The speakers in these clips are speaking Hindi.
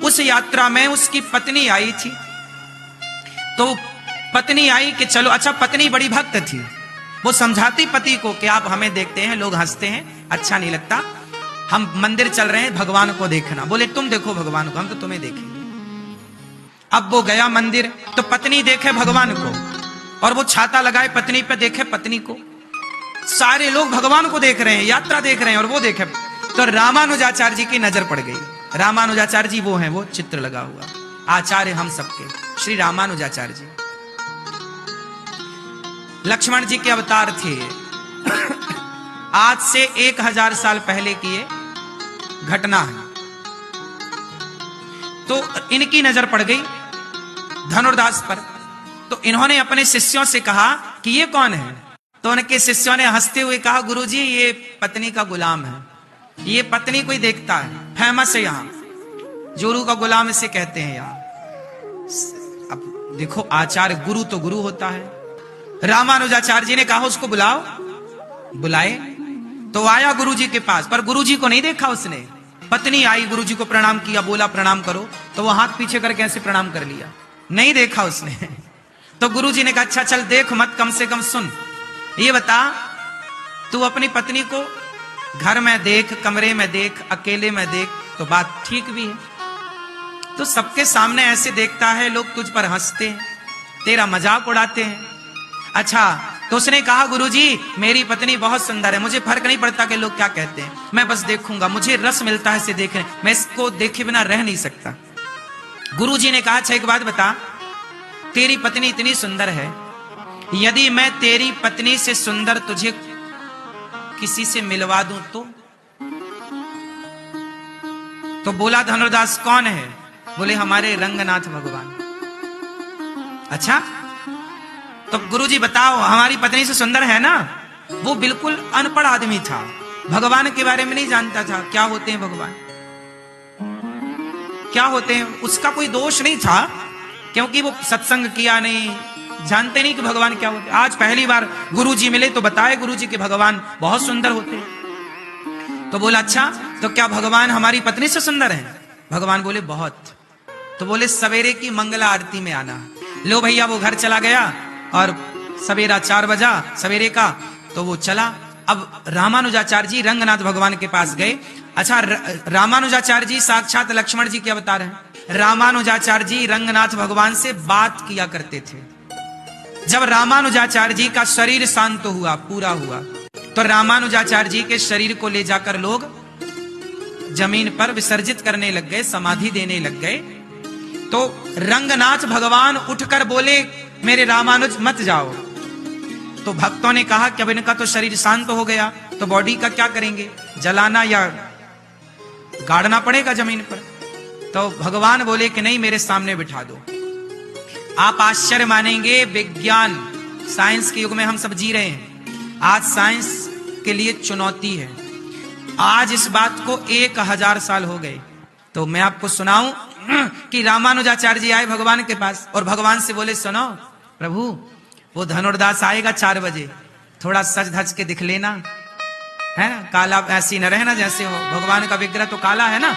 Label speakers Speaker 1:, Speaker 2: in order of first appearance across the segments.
Speaker 1: उस यात्रा में उसकी पत्नी आई थी। तो पत्नी आई कि चलो, अच्छा पत्नी बड़ी भक्त थी, वो समझाती पति को कि आप हमें देखते हैं, लोग हंसते हैं, अच्छा नहीं लगता, हम मंदिर चल रहे हैं, भगवान को देखना। बोले तुम देखो भगवान को, हम तो तुम्हें देखेंगे। अब वो गया मंदिर, तो पत्नी देखे भगवान को, और वो छाता लगाए पत्नी पे, देखे पत्नी को। सारे लोग भगवान को देख रहे हैं, यात्रा देख रहे हैं, और वो देखे। तो रामानुजाचार्य जी की नजर पड़ गई। रामानुजाचार्य जी वो हैं, वो चित्र लगा हुआ, आचार्य हम सबके श्री रामानुजाचार्य जी, लक्ष्मण जी के अवतार थे। आज से 1000 साल पहले की ये घटना है। तो इनकी नजर पड़ गई धनुर्दास पर। तो इन्होंने अपने शिष्यों से कहा कि ये कौन है? तो उनके शिष्यों ने हंसते हुए कहा, गुरुजी ये पत्नी का गुलाम है, ये पत्नी कोई देखता है, फेमस है यहाँ, जोरू का गुलाम इसे कहते हैं यहाँ। अब देखो आचार्य, गुरु तो गुरु होता है। रामानुजाचार्य जी ने कहा उसको बुलाओ। बुलाए तो आया गुरुजी के पास, पर गुरुजी को नहीं देखा उसने। पत्नी आई, गुरुजी को प्रणाम किया, बोला प्रणाम करो, तो वो हाथ पीछे करके ऐसे प्रणाम कर लिया, नहीं देखा उसने। तो गुरुजी ने कहा अच्छा चल देख मत, कम से कम सुन, ये बता तू अपनी पत्नी को घर में देख, कमरे में देख, अकेले में देख, तो बात ठीक भी है। तो सबके सामने ऐसे देखता है, लोग तुझ पर हंसते हैं, तेरा मजाक उड़ाते हैं। अच्छा, तो उसने कहा गुरुजी मेरी पत्नी बहुत सुंदर है, मुझे फर्क नहीं पड़ता कि लोग क्या कहते हैं, मैं बस देखूंगा, मुझे रस मिलता है इसे देखने, मैं इसको देखे बिना रह नहीं सकता। गुरुजी ने कहा अच्छा एक बात बता, तेरी पत्नी इतनी सुंदर है, यदि मैं तेरी पत्नी से सुंदर तुझे किसी से मिलवा दूं तो बोला धनुर्दास कौन है? बोले हमारे रंगनाथ भगवान। अच्छा, तो गुरुजी बताओ हमारी पत्नी से सुंदर है ना? वो बिल्कुल अनपढ़ आदमी था, भगवान के बारे में नहीं जानता था, क्या होते हैं भगवान, क्या होते हैं, उसका कोई दोष नहीं था, क्योंकि वो सत्संग किया नहीं, जानते नहीं कि भगवान क्या होते। आज पहली बार गुरुजी मिले तो बताए गुरुजी कि भगवान बहुत सुंदर होते हैं। तो बोला अच्छा, तो क्या भगवान हमारी पत्नी से सुंदर है? भगवान बोले बहुत। तो बोले सवेरे की मंगला आरती में आना। लो भैया, वो घर चला गया और सवेरा 4 बजा सवेरे का, तो वो चला। अब रामानुजाचार्य जी रंगनाथ भगवान के पास गए। अच्छा, रामानुजाचार्य जी साक्षात लक्ष्मण जी के अवतार हैं। रामानुजाचार्य जी रंगनाथ भगवान से बात किया करते थे। जब रामानुजाचार्य जी का शरीर शांत हुआ, पूरा हुआ, तो रामानुजाचार्य जी के शरीर को ले जाकर लोग जमीन पर विसर्जित करने लग गए, समाधि देने लग गए। तो रंगनाथ भगवान उठकर बोले मेरे रामानुज मत जाओ। तो भक्तों ने कहा कि अब इनका तो शरीर शांत हो गया, तो बॉडी का क्या करेंगे, जलाना या गाड़ना पड़ेगा जमीन पर। तो भगवान बोले कि नहीं, मेरे सामने बिठा दो। आप आश्चर्य मानेंगे, विज्ञान साइंस के युग में हम सब जी रहे हैं, आज साइंस के लिए चुनौती है। आज इस बात को 1000 साल हो गए। तो मैं आपको सुनाऊं कि रामानुजाचार्य जी आए भगवान के पास और भगवान से बोले सुनो प्रभु, वो धनुर्दास आएगा 4 बजे, थोड़ा सज धज के दिख लेना, है ना, काला ऐसी न रहना जैसे हो, भगवान का विग्रह तो काला है ना।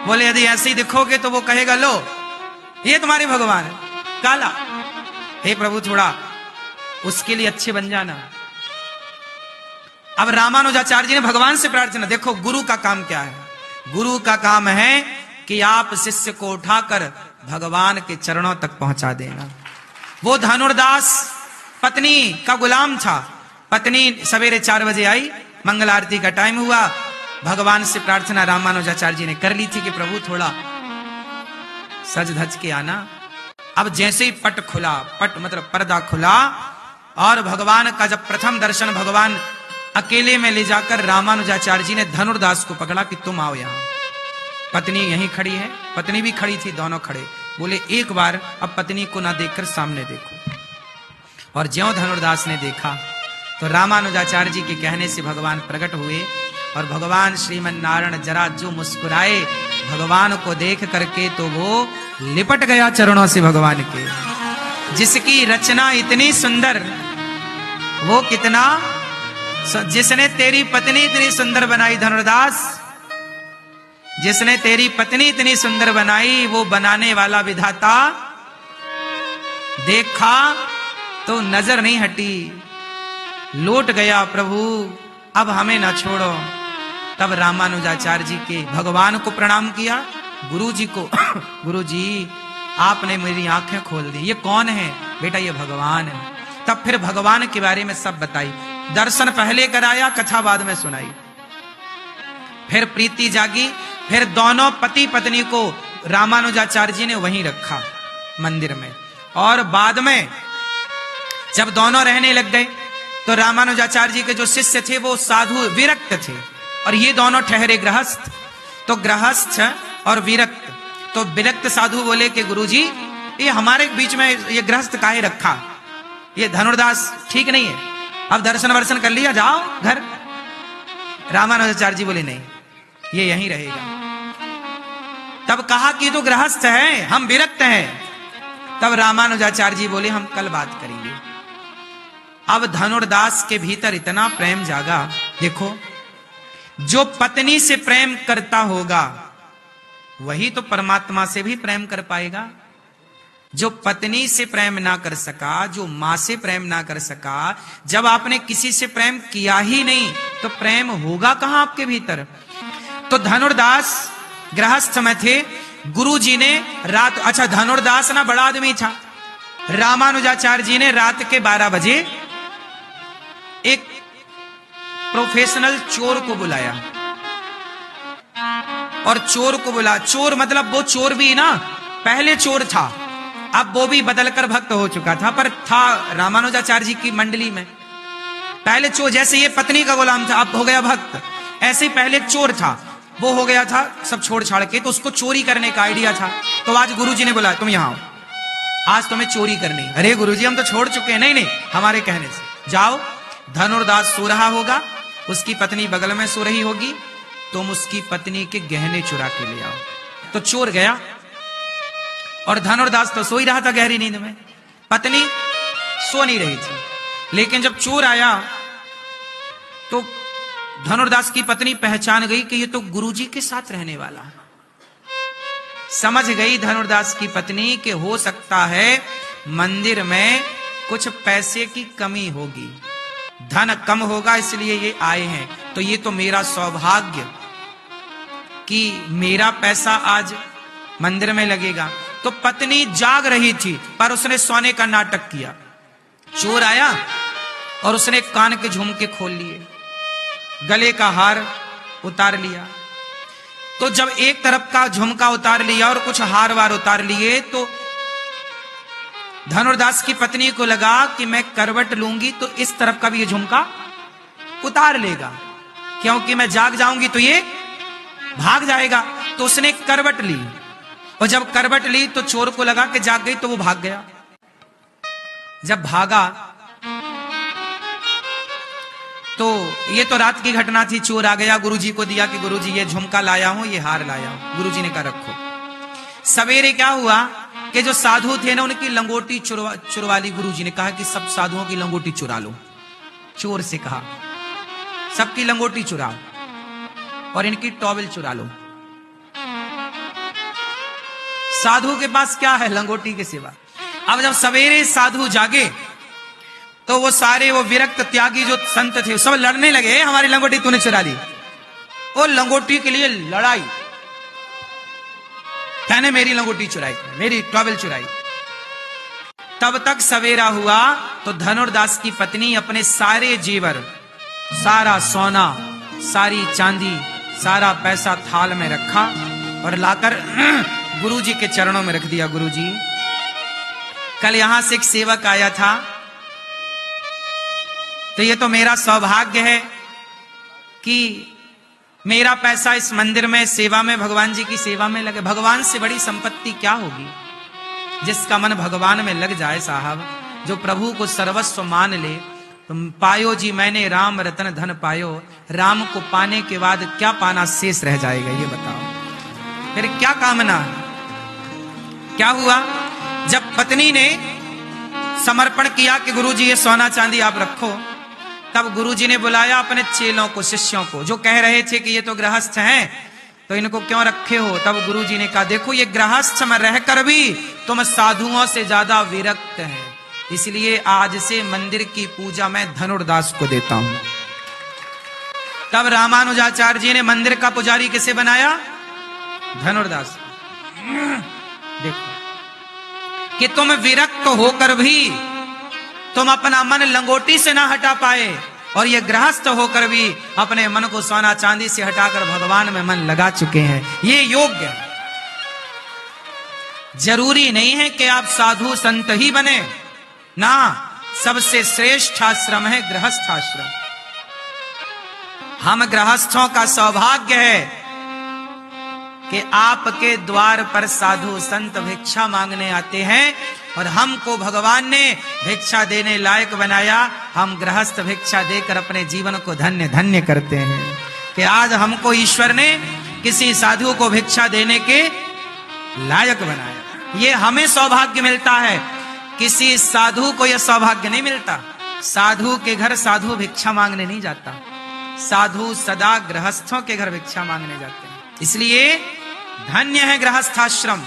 Speaker 1: बोले यदि ऐसे ही दिखोगे तो वो कहेगा लो ये तुम्हारे भगवान है, काला। हे प्रभु थोड़ा उसके लिए अच्छे बन जाना। अब रामानुजाचार्य जी ने भगवान से प्रार्थना, देखो गुरु का काम क्या है, गुरु का काम है कि आप शिष्य को उठाकर भगवान के चरणों तक पहुंचा देना। वो धनुर्दास पत्नी का गुलाम था। पत्नी सवेरे 4 बजे आई, मंगल आरती का टाइम हुआ, भगवान से प्रार्थना रामानुजाचार्य जी ने कर ली थी कि प्रभु थोड़ा सज धज के आना। अब जैसे ही पट खुला, पट मतलब पर्दा खुला, और भगवान का जब प्रथम दर्शन, भगवान अकेले में ले जाकर रामानुजाचार्य जी ने धनुर्दास को पकड़ा कि तुम आओ यहाँ। पत्नी यहीं खड़ी है, पत्नी भी खड़ी थी, दोनों खड़े। बोले एक बार अब पत्नी को ना देखकर सामने देखो। और ज्यों धनुर्दास ने देखा तो रामानुजाचार्य जी के कहने से भगवान प्रकट हुए, और भगवान श्रीमन नारायण जरा जो मुस्कुराए, भगवान को देख करके तो वो लिपट गया चरणों से भगवान के। जिसकी रचना इतनी सुंदर, वो कितना, जिसने तेरी पत्नी इतनी सुंदर बनाई धनुर्दास, जिसने तेरी पत्नी इतनी सुंदर बनाई, वो बनाने वाला विधाता देखा तो नजर नहीं हटी, लौट गया प्रभु अब हमें ना छोड़ो। तब रामानुजाचार्य जी के भगवान को प्रणाम किया, गुरु जी को गुरु जी आपने मेरी आंखें खोल दी। ये कौन है? बेटा ये भगवान है। तब फिर भगवान के बारे में सब बताई, दर्शन पहले कराया, कथा बाद में सुनाई। फिर प्रीति जागी, फिर दोनों पति पत्नी को रामानुजाचार्य जी ने वहीं रखा मंदिर में। और बाद में जब दोनों रहने लग गए तो रामानुजाचार्य जी के जो शिष्य थे वो साधु विरक्त थे, और ये दोनों ठहरे गृहस्थ। तो गृहस्थ और विरक्त, तो विरक्त साधु बोले कि गुरुजी ये हमारे बीच में ये गृहस्थ काहे रखा, ये धनुर्दास ठीक नहीं है, अब दर्शन वर्शन कर लिया, जाओ घर। रामानुजाचार्य जी बोले नहीं, ये यहीं रहेगा। तब कहा कि तो गृहस्थ है, हम विरक्त हैं। तब रामानुजाचार्य जी बोले हम कल बात करेंगे। अब धनुर्दास के भीतर इतना प्रेम जागा। देखो, जो पत्नी से प्रेम करता होगा वही तो परमात्मा से भी प्रेम कर पाएगा। जो पत्नी से प्रेम ना कर सका, जो मां से प्रेम ना कर सका, जब आपने किसी से प्रेम किया ही नहीं तो प्रेम होगा कहां आपके भीतर। तो धनुर्दास गृहस्थ में थे, गुरु जी ने रात, अच्छा धनुर्दास ना बड़ा आदमी था, रामानुजाचार्य जी ने रात के 12 बजे एक प्रोफेशनल चोर को बुलाया। और चोर को बुला, चोर मतलब वो चोर भी ना पहले चोर था, अब वो भी बदलकर भक्त हो चुका था, पर था रामानुजाचार्य जी की मंडली में। पहले चोर, जैसे ये पत्नी का गुलाम था अब हो गया भक्त, ऐसे ही पहले चोर था, वो हो गया था सब छोड़ छाड़ के, तो उसको चोरी करने का आइडिया था। तो आज गुरुजी ने बोला तुम यहां आओ, आज तुम्हें चोरी करनी। अरे गुरुजी हम तो छोड़ चुके हैं। नहीं नहीं, हमारे कहने से जाओ, धनुर्दास सो रहा होगा, उसकी पत्नी बगल में सो रही होगी, तुम उसकी पत्नी के गहने चुरा के ले आओ। तो चोर गया और धनुर्दास तो सो ही रहा था गहरी नींद में, पत्नी सो नहीं रही थी। लेकिन जब चोर आया तो धनुर्दास की पत्नी पहचान गई कि ये तो गुरुजी के साथ रहने वाला है। समझ गई धनुर्दास की पत्नी कि हो सकता है मंदिर में कुछ पैसे की कमी होगी, धन कम होगा, इसलिए ये आए हैं। तो ये तो मेरा सौभाग्य कि मेरा पैसा आज मंदिर में लगेगा। तो पत्नी जाग रही थी पर उसने सोने का नाटक किया। चोर आया और उसने कान के झुमके खोल लिए, गले का हार उतार लिया। तो जब एक तरफ का झुमका उतार लिया और कुछ हार वार उतार लिए, तो धनुर्दास की पत्नी को लगा कि मैं करवट लूंगी तो इस तरफ का भी ये झुमका उतार लेगा, क्योंकि मैं जाग जाऊंगी तो ये भाग जाएगा। तो उसने करवट ली, और जब करवट ली तो चोर को लगा कि जाग गई, तो वो भाग गया। जब भागा तो ये तो रात की घटना थी, चोर आ गया, गुरुजी को दिया कि गुरुजी ये झुमका लाया हूं, ये हार लाया हूं। गुरुजी ने कहा रखो। सवेरे क्या हुआ कि जो साधु थे ना उनकी लंगोटी चुरवा ली। गुरुजी ने कहा कि सब साधुओं की लंगोटी चुरा लो। चोर से कहा सबकी लंगोटी चुराओ और इनकी टॉवेल चुरा लो। साधु के पास क्या है लंगोटी के सिवा। अब जब सवेरे साधु जागे तो वो सारे वो विरक्त त्यागी जो संत थे सब लड़ने लगे, हमारी लंगोटी तूने चुरा ली। वो लंगोटी के लिए लड़ाई, कहने मेरी लंगोटी चुराई, मेरी टॉवेल चुराई। तब तक सवेरा हुआ तो धनुर्दास की पत्नी अपने सारे जेवर, सारा सोना, सारी चांदी, सारा पैसा थाल में रखा और लाकर गुरुजी के चरणों में रख दिया। गुरुजी, कल यहां से एक सेवक आया था, तो ये तो मेरा सौभाग्य है कि मेरा पैसा इस मंदिर में सेवा में, भगवान जी की सेवा में लगे। भगवान से बड़ी संपत्ति क्या होगी। जिसका मन भगवान में लग जाए साहब, जो प्रभु को सर्वस्व मान ले, तुम पायो जी मैंने राम रतन धन पायो, राम को पाने के बाद क्या पाना शेष रह जाएगा ये बताओ। फिर क्या कामना। क्या हुआ, जब पत्नी ने समर्पण किया कि गुरुजी ये सोना चांदी आप रखो, तब गुरुजी ने बुलाया अपने चेलों को, शिष्यों को, जो कह रहे थे कि ये तो गृहस्थ हैं तो इनको क्यों रखे हो? तब गुरुजी ने कहा, देखो ये गृहस्थ में रहकर भी तुम साधुओं से ज्यादा विरक्त है, इसलिए आज से मंदिर की पूजा मैं धनुर्दास को देता हूं। तब रामानुजाचार्य जी ने मंदिर का पुजारी किसे बनाया? धनुर्दास। देखो कि तुम विरक्त होकर भी तुम अपना मन लंगोटी से ना हटा पाए, और ये गृहस्थ होकर भी अपने मन को सोना चांदी से हटाकर भगवान में मन लगा चुके हैं। ये योग्य है। जरूरी नहीं है कि आप साधु संत ही बने ना, सबसे श्रेष्ठ आश्रम है गृहस्थ आश्रम। हम गृहस्थों का सौभाग्य है कि आपके द्वार पर साधु संत भिक्षा मांगने आते हैं, और हमको भगवान ने भिक्षा देने लायक बनाया। हम गृहस्थ भिक्षा देकर अपने जीवन को धन्य धन्य करते हैं कि आज हमको ईश्वर ने किसी साधु को भिक्षा देने के लायक बनाया। ये हमें सौभाग्य मिलता है, किसी साधु को यह सौभाग्य नहीं मिलता। साधु के घर साधु भिक्षा मांगने नहीं जाता, साधु सदा गृहस्थों के घर भिक्षा मांगने जाते हैं। इसलिए धन्य है गृहस्थाश्रम।